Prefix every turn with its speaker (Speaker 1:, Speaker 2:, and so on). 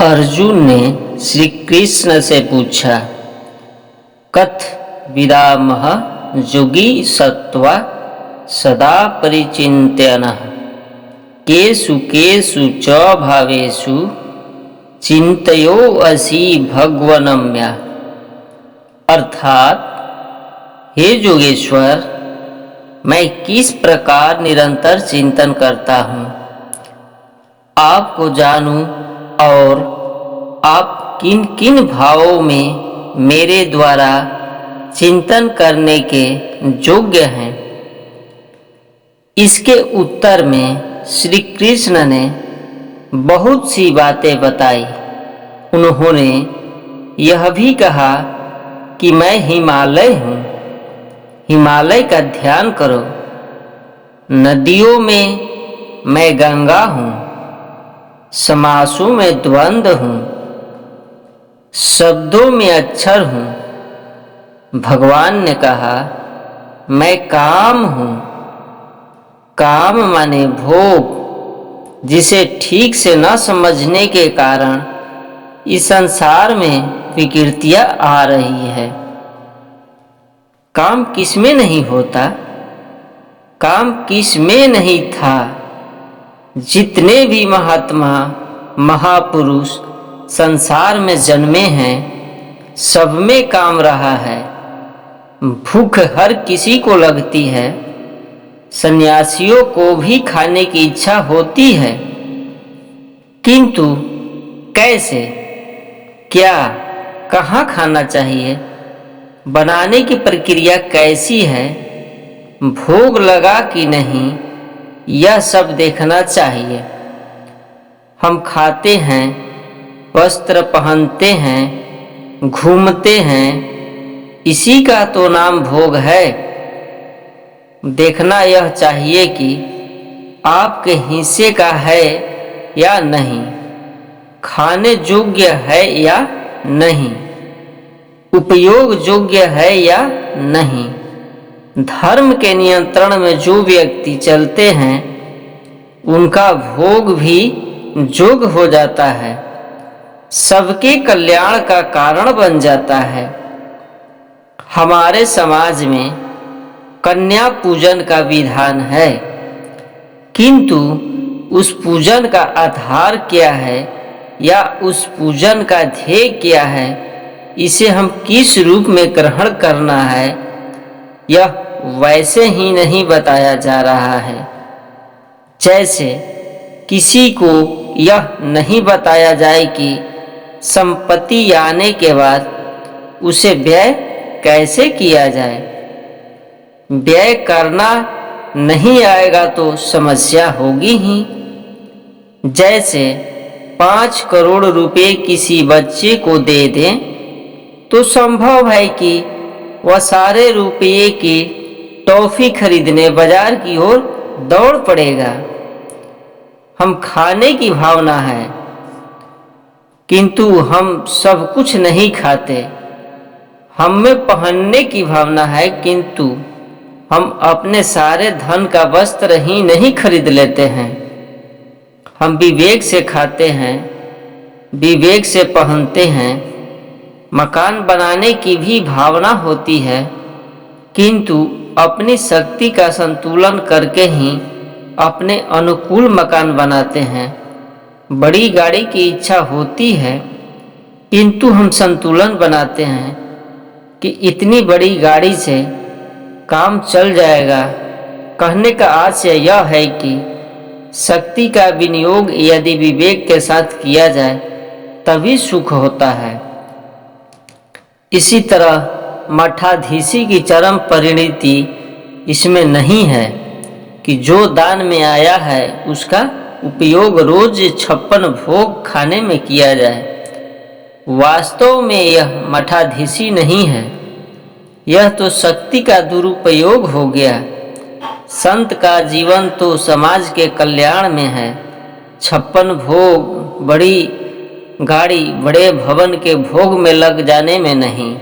Speaker 1: अर्जुन ने श्री कृष्ण से पूछा, कथ विदामः योगी सत्वा सदा परिचिन्त्यनः केषु केषु च भावेषु चिन्तयो असि भगवनम्या। अर्थात, हे योगेश्वर, मैं किस प्रकार निरंतर चिंतन करता हूँ, आपको जानूं और आप किन किन भावों में मेरे द्वारा चिंतन करने के योग्य हैं। इसके उत्तर में श्री कृष्ण ने बहुत सी बातें बताई। उन्होंने यह भी कहा कि मैं हिमालय हूँ, हिमालय का ध्यान करो। नदियों में मैं गंगा हूँ, समासों में द्वंद्व हूँ, शब्दों में अक्षर हूँ। भगवान ने कहा, मैं काम हूँ। काम माने भोग, जिसे ठीक से न समझने के कारण इस संसार में विकृतियाँ आ रही है। काम किसमें नहीं होता, काम किसमें नहीं था। जितने भी महात्मा महापुरुष संसार में जन्मे हैं, सब में काम रहा है। भूख हर किसी को लगती है, सन्यासियों को भी खाने की इच्छा होती है, किंतु कैसे, क्या, कहाँ खाना चाहिए, बनाने की प्रक्रिया कैसी है, भोग लगा कि नहीं, यह सब देखना चाहिए। हम खाते हैं, वस्त्र पहनते हैं, घूमते हैं, इसी का तो नाम भोग है। देखना यह चाहिए कि आपके हिस्से का है या नहीं, खाने योग्य है या नहीं, उपयोग योग्य है या नहीं। धर्म के नियंत्रण में जो व्यक्ति चलते हैं, उनका भोग भी जोग हो जाता है, सबके कल्याण का कारण बन जाता है। हमारे समाज में कन्या पूजन का विधान है, किंतु उस पूजन का आधार क्या है या उस पूजन का ध्येय क्या है, इसे हम किस रूप में ग्रहण करना है, यह वैसे ही नहीं बताया जा रहा है जैसे किसी को यह नहीं बताया जाए कि संपत्ति आने के बाद उसे व्यय कैसे किया जाए। व्यय करना नहीं आएगा तो समस्या होगी ही। जैसे 5 करोड़ रुपए किसी बच्चे को दे दें तो संभव है कि वह सारे रुपये की टॉफी खरीदने बाजार की ओर दौड़ पड़ेगा। हम खाने की भावना है, किंतु हम सब कुछ नहीं खाते। हम में पहनने की भावना है, किंतु हम अपने सारे धन का वस्त्र ही नहीं खरीद लेते हैं। हम विवेक से खाते हैं, विवेक से पहनते हैं। मकान बनाने की भी भावना होती है, किंतु अपनी शक्ति का संतुलन करके ही अपने अनुकूल मकान बनाते हैं। बड़ी गाड़ी की इच्छा होती है, किंतु हम संतुलन बनाते हैं कि इतनी बड़ी गाड़ी से काम चल जाएगा। कहने का आशय यह है कि शक्ति का विनियोग यदि विवेक के साथ किया जाए तभी सुख होता है। इसी तरह मठाधीशी की चरम परिणति इसमें नहीं है कि जो दान में आया है उसका उपयोग रोज 56 भोग खाने में किया जाए। वास्तव में यह मठाधीशी नहीं है, यह तो शक्ति का दुरुपयोग हो गया। संत का जीवन तो समाज के कल्याण में है, 56 भोग, बड़ी गाड़ी, बड़े भवन के भोग में लग जाने में नहीं।